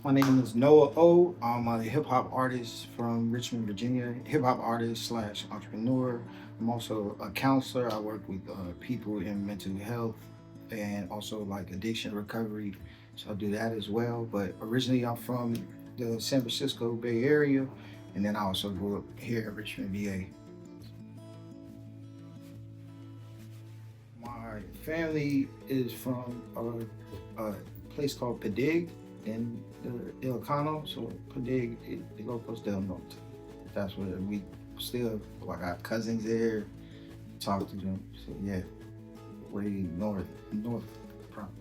My name is Noah O. I'm a hip hop artist from Richmond, Virginia. Hip hop artist slash entrepreneur. I'm also a counselor. I work with people in mental health and also like addiction recovery. So I do that as well. But originally, I'm from the San Francisco Bay Area, and then I also grew up here in Richmond, VA. My family is from a place called Padig in the Ilocano, so Padig, Ilocos del Norte. That's where we still, like, I got cousins there, talk to them. So yeah, way north province.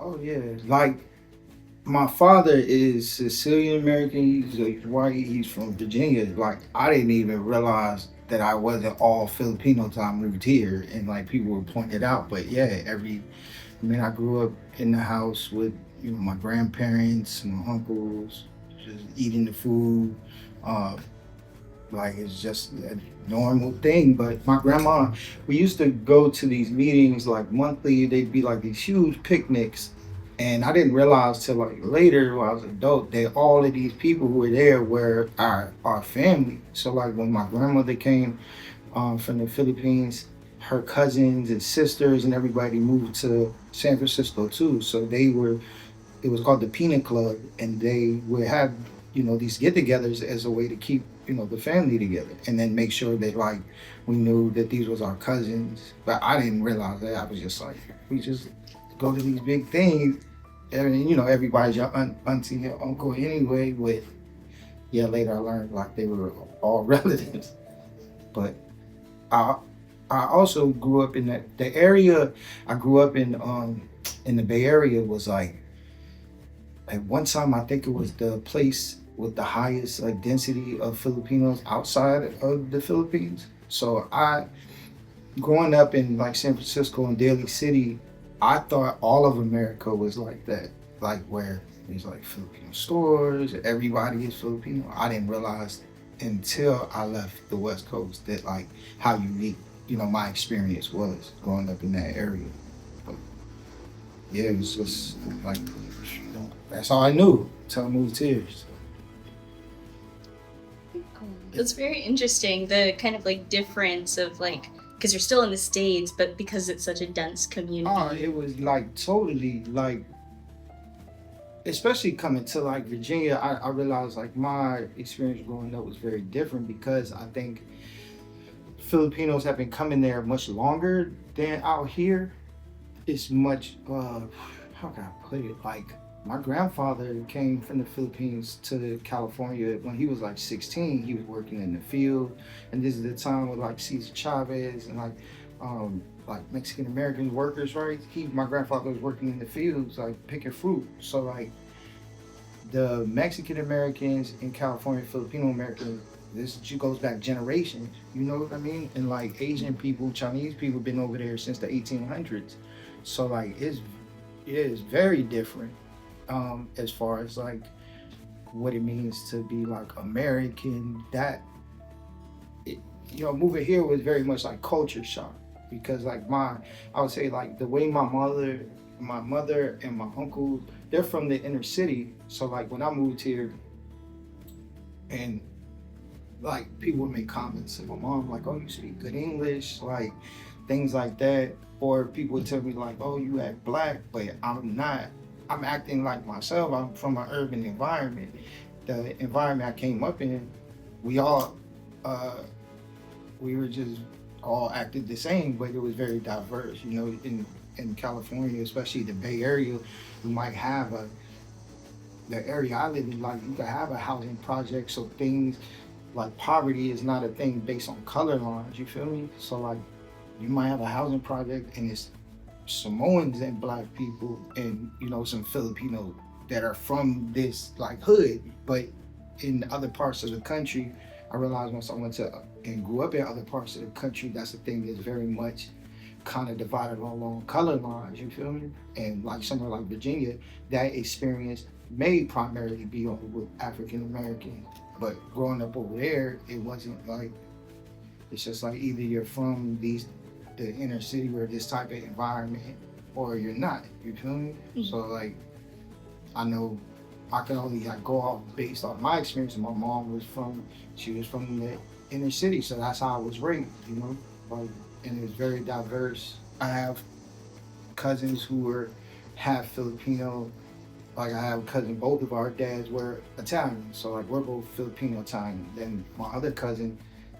Oh yeah, like my father is Sicilian American. He's white. He's from Virginia. Like I didn't even realize that I wasn't all Filipino till I moved here, and like people were pointing it out. But yeah, I mean, I grew up in the house with my grandparents, my uncles, just eating the food. Uh, like it's just a normal thing. But my grandma, we used to go to these meetings like monthly. They'd be like these huge picnics, and I didn't realize till like later when I was an adult that all of these people who were there were our family. So like when my grandmother came from the Philippines, her cousins and sisters and everybody moved to San Francisco too. So they were it was called the Peanut Club, and they would have these get-togethers as a way to keep the family together, and then make sure that like we knew that these was our cousins. But I didn't realize that. I was just like, we just go to these big things, and everybody's your auntie, your uncle anyway. But yeah, later I learned like they were all relatives. But I I also grew up in the area I grew up in the Bay Area was like at one time I think it was the place with the highest like density of Filipinos outside of the Philippines. So I growing up in like San Francisco and Daly City, I thought all of America was like that. Like where there's like Filipino stores, everybody is Filipino. I didn't realize until I left the West Coast that like how unique, my experience was growing up in that area. But yeah, it was just like that's all I knew until I moved here. So, That's very interesting. The kind of like difference of like, because you're still in the States, but because it's such a dense it community. was like totally like especially coming to like Virginia, I realized like my experience growing up was very different because I think Filipinos have been coming there much longer than out here. It's much how can I put it? Like my grandfather came from the Philippines to California when he was like 16. He was working in the field, and this is the time with like Cesar Chavez and like Mexican American workers, right? My grandfather was working in the fields, like picking fruit. So like the Mexican Americans in California, Filipino Americans, this goes back generations. You know what I mean? And like Asian people, Chinese people, been over there since the 1800s. So like it is very different as far as like what it means to be like American. That it, moving here was very much like culture shock because like I would say like the way my mother and my uncle, they're from the inner city. So like when I moved here, and like people would make comments to my mom like, "Oh, you speak good English," like things like that, or people would tell me like, "Oh, you act black," but I'm not. I'm acting like myself. I'm from an urban environment. The environment I came up in, we all uh, we were just all acted the same, but it was very diverse. In California, especially the Bay Area, you might have the area I live in, like you could have a housing project, so things like poverty is not a thing based on color lines. You feel me? So like you might have a housing project and it's Samoans and black people and some Filipino that are from this like hood, but in other parts of the country, I realized once I went to and grew up in other parts of the country, that's the thing that's very much kind of divided along color lines. You feel me? And like somewhere like Virginia, that experience may primarily be on with African American, but growing up over there, it wasn't like it's just like either you're from these the inner city or this type of environment, or you're not. You feel me? So like, I know I can only like go off based on my experience. My mom she was from the inner city, so that's how I was raised. You know, like, and it's very diverse. I have cousins who were half Filipino. Like I have a cousin, both of our dads were Italian, so like we're both Filipino Italian. Then my other cousin,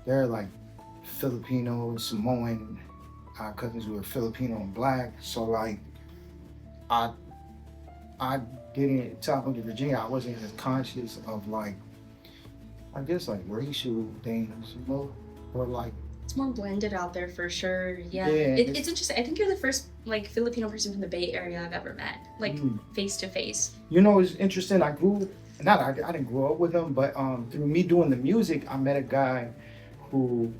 they're like Filipino, Samoan. Cousins who were Filipino and black. So like I I didn't tell them to Virginia. I wasn't as conscious of like I guess like racial things, you know, or like It's more blended out there for sure. Yeah. yeah, It's interesting. I think you're the first like Filipino person from the Bay Area I've ever met, like face to face. you know, it's interesting. I didn't grow up with him, but through me doing the music, I met a guy who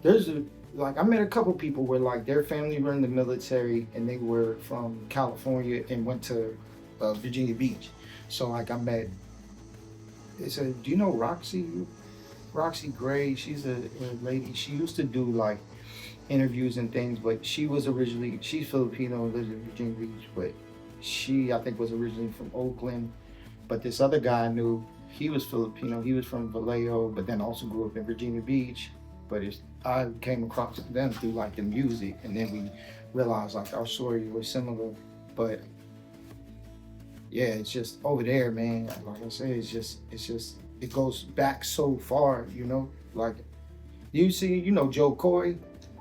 I met a couple people where like their family were in the military and they were from California and went to Virginia Beach. So like I met. They said, "Do you know Roxy? Roxy Gray? She's a lady. She used to do like interviews and things, but she's Filipino, lives in Virginia Beach, but she I think was originally from Oakland. But this other guy I knew, he was Filipino. He was from Vallejo, but then also grew up in Virginia Beach. But I came across them through like the music, and then we realized like our story was similar. But yeah, it's just over there, man. Like I said, it goes back so far, you know. Like you know Joe Coy.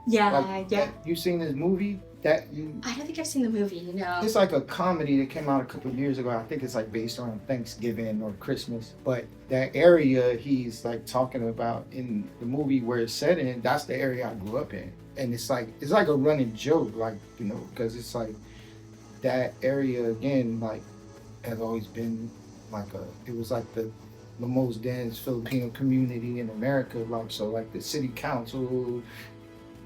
Yeah, Like, yeah. You seen this movie that you? I don't think I've seen the movie. No. It's like a comedy that came out a couple of years ago. I think it's like based on Thanksgiving or Christmas. But that area he's like talking about in the movie where it's set in, that's the area I grew up in. And it's like a running joke, like, you know, because it's like that area again, like has always been like it was like the most dense Filipino community in America. Like so like the city council,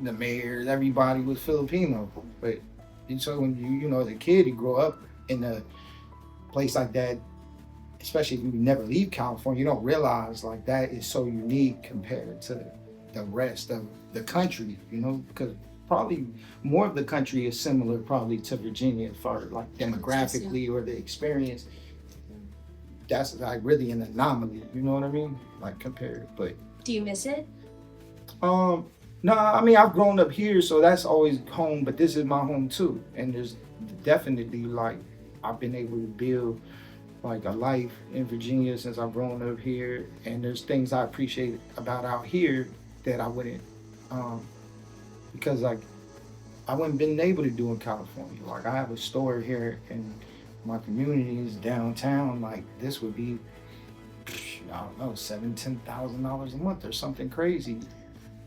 the mayors, everybody was Filipino. But so when you know as a kid you grow up in a place like that, especially if you never leave California, you don't realize like that is so unique compared to the rest of the country, you know, because probably more of the country is similar probably to Virginia as far as like demographically or the experience. That's like really an anomaly, you know what I mean? Like compared, but Do you miss it? no, I mean I've grown up here, so that's always home. But this is my home too, and there's definitely like I've been able to build like a life in Virginia since I've grown up here, and there's things I appreciate about out here that I wouldn't, because like I wouldn't been able to do in California. Like I have a store here, and my community is downtown. Like this would be, I don't know, $7,000-$10,000 a month or something crazy,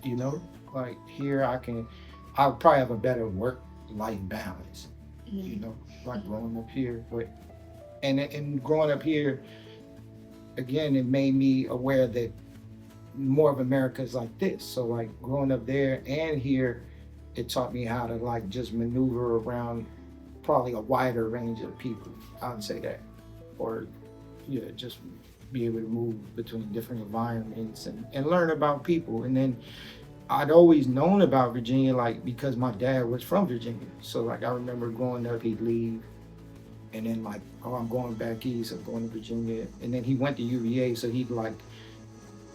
you know. Like here, I'll probably have a better work-life balance, you know, like growing up here. But and growing up here, again, it made me aware that more of America is like this. So like growing up there and here, it taught me how to like just maneuver around probably a wider range of people. I would say that, or yeah, just be able to move between different environments and learn about people. And then I'd always known about Virginia, like because my dad was from Virginia. So like I remember growing up, he'd leave, and then like, oh, I'm going back east, I'm going to Virginia, and then he went to UVA, so he'd like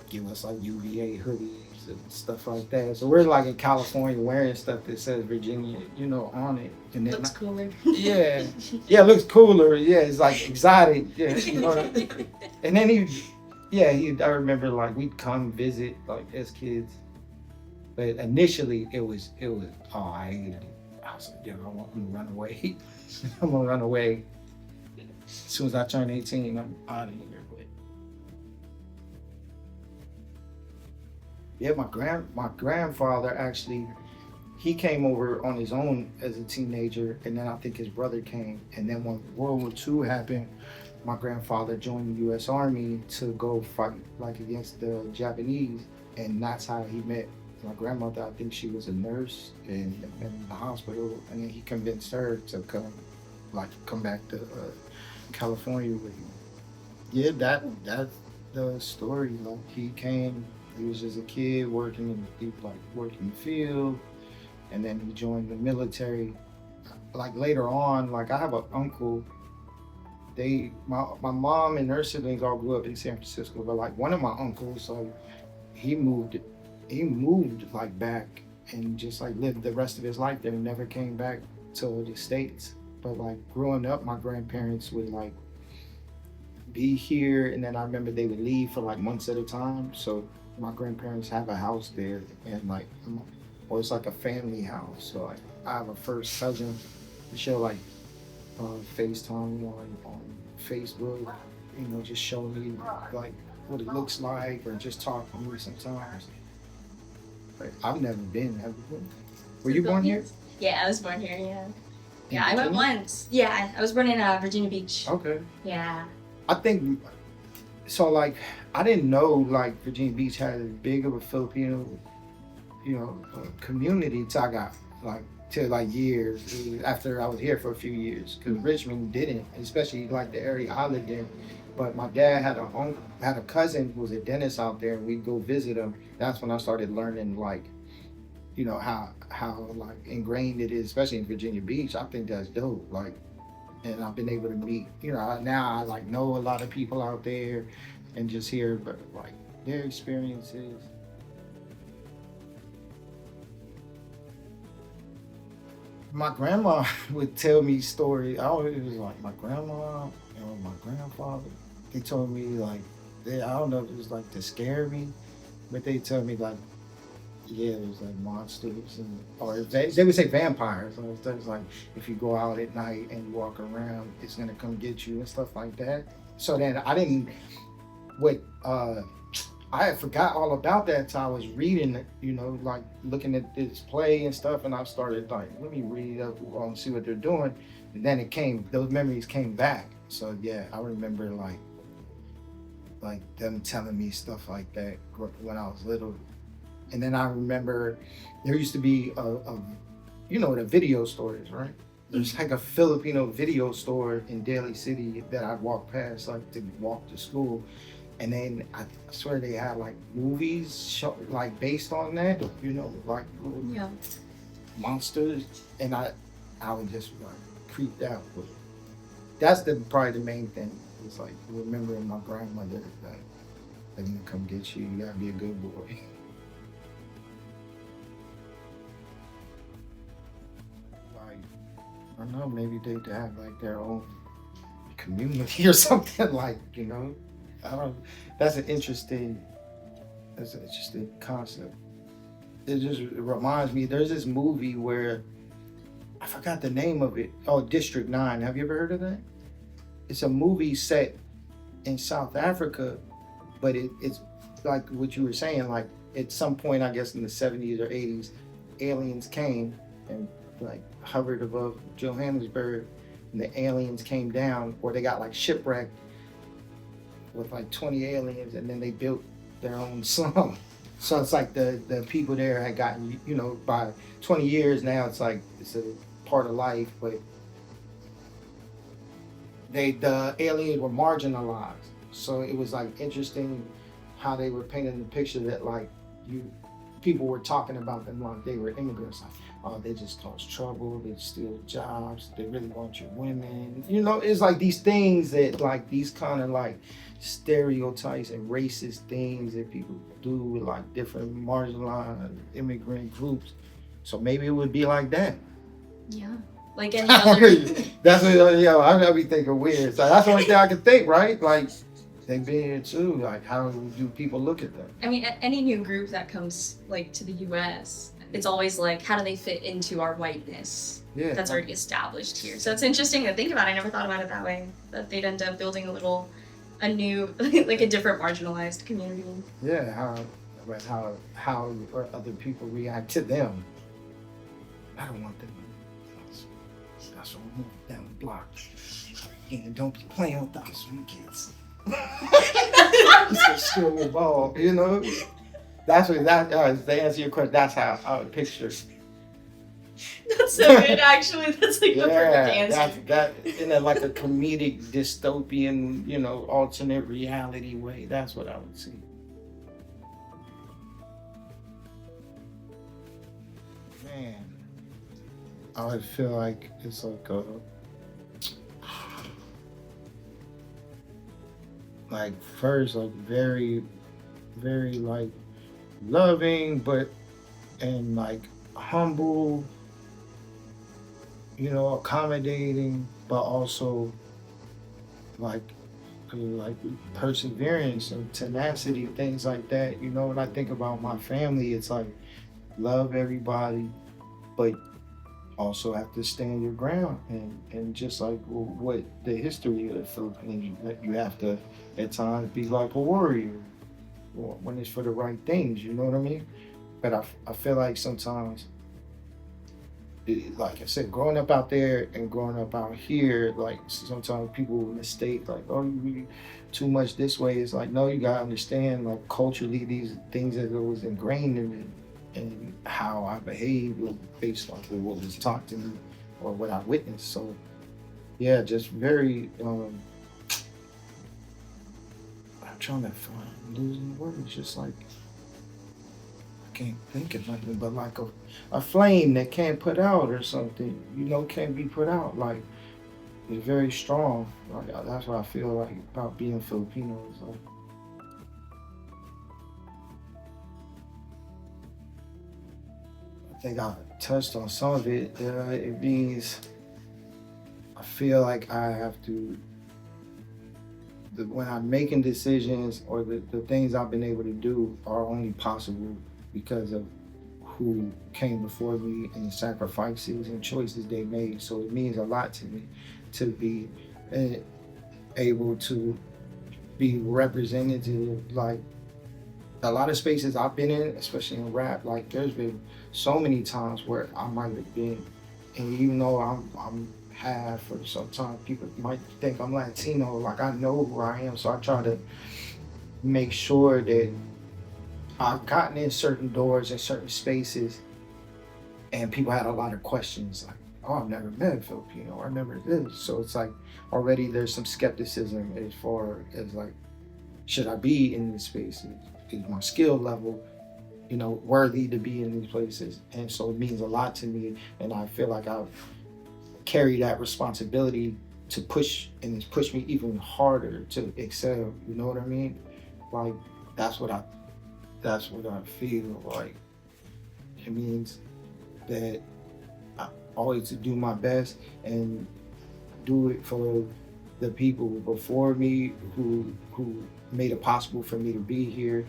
give us like UVA hoodies and stuff like that. So we're like in California wearing stuff that says Virginia, you know, on it. And then Looks cooler. yeah, it looks cooler. Yeah, it's like exotic. Yeah, you know. And then I remember like we'd come visit like as kids. But initially it was oh, I hated it. I was like, yo, I'm gonna run away. I'm gonna run away. As soon as I turn 18, I'm out of here. But yeah, my grandfather actually, he came over on his own as a teenager, and then I think his brother came. And then when World War II happened, my grandfather joined the U.S. Army to go fight like against the Japanese, and that's how he met my grandmother. I think she was a nurse in the hospital, and then he convinced her to come back to California with him. Yeah, that's the story. Like he came, he was just a kid working in the field, and then he joined the military. Like later on, like I have an uncle. My mom and her siblings all grew up in San Francisco, but like one of my uncles, like he moved he moved like back and just like lived the rest of his life there and never came back to the States. But like growing up, my grandparents would like be here, and then I remember they would leave for like months at a time. So my grandparents have a house there, and like, or it's like a family house. So like, I have a first cousin. She'll like FaceTime on Facebook, you know, just show me like what it looks like, or just talk to me sometimes. But I've never been. Have you been? Were you born here? Yeah, I was born here. Yeah. Yeah, I In went Virginia? once. Yeah, I was born in Virginia Beach. Okay. Yeah. I think so. Like, I didn't know like Virginia Beach had as big of a Filipino, community till I got like to like years after I was here for a few years. Because Richmond didn't, especially like the area I lived in. But my dad had a cousin who was a dentist out there, and we'd go visit him. That's when I started learning like, how like ingrained it is, especially in Virginia Beach. I think that's dope. Like, and I've been able to meet, now I like know a lot of people out there, and just hear but like their experiences. My grandma would tell me stories. I always it was like my grandma and my grandfather. They told me like I don't know if it was like to scare me, but they tell me like, yeah, it was like monsters, or they would say vampires. So it was like if you go out at night and walk around, it's gonna come get you and stuff like that. So then I had forgot all about that until I was reading, like looking at this play and stuff, and I started like, let me read up and see what they're doing. And then those memories came back. So yeah, I remember like them telling me stuff like that when I was little. And then I remember there used to be the video stores, right? There's like a Filipino video store in Daly City that I'd walk past, like to walk to school. And then I swear they had like movies like based on that, like Yeah. monsters. And I was just like creeped out. But that's probably the main thing. It's like remembering my grandmother that they're gonna come get you. You gotta be a good boy. Like, I don't know, maybe they'd have like their own community or something, like, I don't. That's an interesting concept. It just reminds me. There's this movie where I forgot the name of it. Oh, District 9. Have you ever heard of that? It's a movie set in South Africa, but it's like what you were saying. Like at some point, I guess in the 70s or 80s, aliens came and like hovered above Johannesburg, and the aliens came down, or they got like shipwrecked with like 20 aliens, and then they built their own slum. So it's like the people there had gotten, by 20 years now, it's like it's a part of life, but the aliens were marginalized. So it was like interesting how they were painting the picture that like people were talking about them like they were immigrants. Like, oh, they just cause trouble, they steal jobs, they really want your women. It's like these things that like these kind of like stereotypes and racist things that people do with like different marginalized immigrant groups. So maybe it would be like that. Yeah. Like any other. That's what I be thinking weird. So that's the only thing I can think, right? Like they been here too. Like how do people look at them? I mean, any new group that comes like to the U.S., it's always like, how do they fit into our whiteness? Yeah. That's already established here. So it's interesting to think about. I never thought about it that way. That they'd end up building a new, like a different marginalized community. Yeah. How or other people react to them. I don't want them. That's what we want down the block. And don't be playing with those kids. It's a school ball, That's what to answer your question. That's how I would picture. That's so good, actually. That's like the perfect answer. That in a like a comedic, dystopian, alternate reality way. That's what I would see. Man. I would feel like it's like first like very, very like loving, but and like humble, accommodating, but also like like perseverance and tenacity, things like that. When I think about my family, it's like love everybody, but also have to stand your ground and just like what the history of the Philippines, that you have to at times be like a warrior when it's for the right things. You know what I mean? But I feel like sometimes, like I said, growing up out there and growing up out here, like sometimes people mistake like, oh, you read too much this way. It's like, no, you gotta understand like culturally these things that was ingrained in me and how I behave based off of what was taught to me or what I witnessed. So yeah, just very I'm trying to find losing words, just like I can't think of nothing but like a flame that can't put out or something, can't be put out. Like it's very strong. Like that's what I feel like about being Filipino. Is like I think I touched on some of it. It means I feel like I have to when I'm making decisions or the things I've been able to do are only possible because of who came before me and the sacrifices and choices they made. So it means a lot to me to be able to be representative. Like a lot of spaces I've been in, especially in rap, like there's been so many times where I might have been, and even though I'm half or sometimes people might think I'm Latino, like I know who I am, so I try to make sure that I've gotten in certain doors and certain spaces, and people had a lot of questions like, "Oh, I've never met a Filipino. I never this." So it's like already there's some skepticism as far as like, should I be in these spaces? Is my skill level, worthy to be in these places? And so it means a lot to me, and I feel like I've carried that responsibility to push, and it's pushed me even harder to excel. You know what I mean? Like that's what I feel like. It means that I always to do my best and do it for the people before me who made it possible for me to be here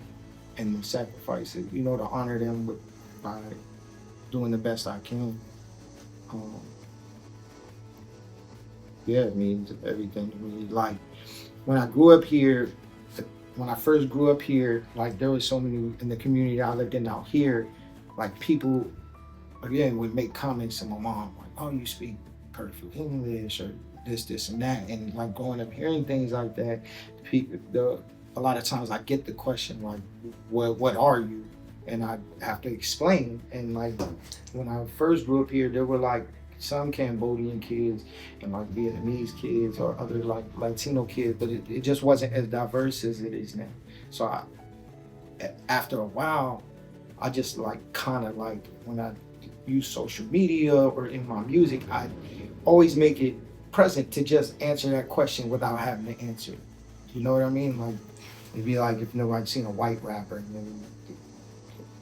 and sacrifice it, to honor them by doing the best I can. Um, yeah, it means everything to me. Like when I grew up here, when I first grew up here, like there was so many in the community I lived in out here, like people again would make comments to my mom like, "Oh, you speak perfect English," or this and that. And like growing up hearing things like that, a lot of times I get the question like, what are you? And I have to explain. And like when I first grew up here, there were like some Cambodian kids and like Vietnamese kids or other like Latino kids, but it just wasn't as diverse as it is now. So after a while, I just like kind of like when I use social media or in my music, I always make it present to just answer that question without having to answer it. You know what I mean? Like it'd be like if nobody's seen a white rapper and then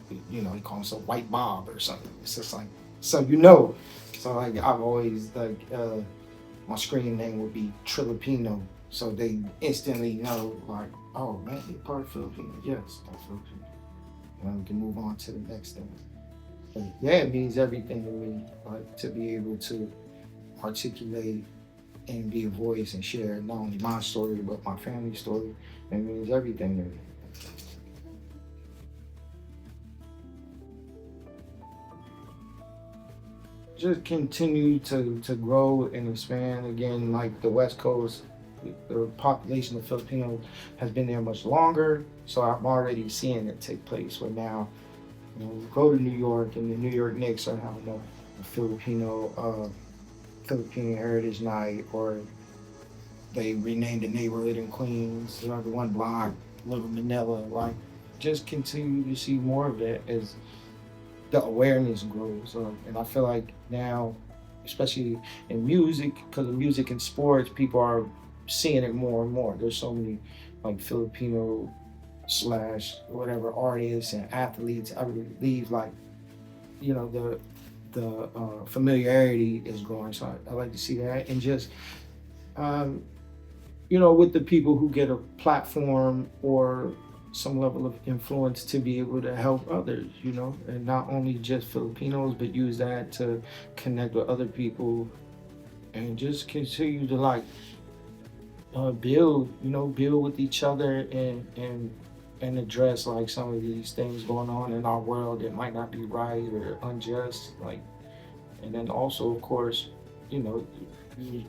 he calls himself White Bob or something. It's just like so So like I've always like my screen name would be Trilipino, so they instantly know like, oh man, you're part of Filipino. Yes, I'm Filipino. And we can move on to the next thing. But yeah, it means everything to me, like to be able to articulate and be a voice and share not only my story but my family's story. It means everything to me. Just continue to grow and expand. Again, like the West Coast, the population of Filipinos has been there much longer, so I'm already seeing it take place. Where now, go to New York and the New York Knicks are having a Filipino Heritage Night, or they renamed the neighborhood in Queens, the one block, Little Manila. Like, just continue to see more of that as the awareness grows. And I feel like now especially in music, because of music and sports, people are seeing it more and more. There's so many like Filipino slash whatever artists and athletes. I believe like, you know, the familiarity is growing. So I like to see that, and just um, you know, with the people who get a platform or some level of influence to be able to help others, you know, and not only just Filipinos, but use that to connect with other people and just continue to like build, you know, build with each other and address like some of these things going on in our world that might not be right or unjust, like, and then also of course, you know,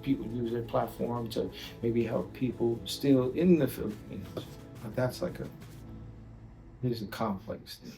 people use their platform to maybe help people still in the Philippines, but that's like a, it's a complex thing.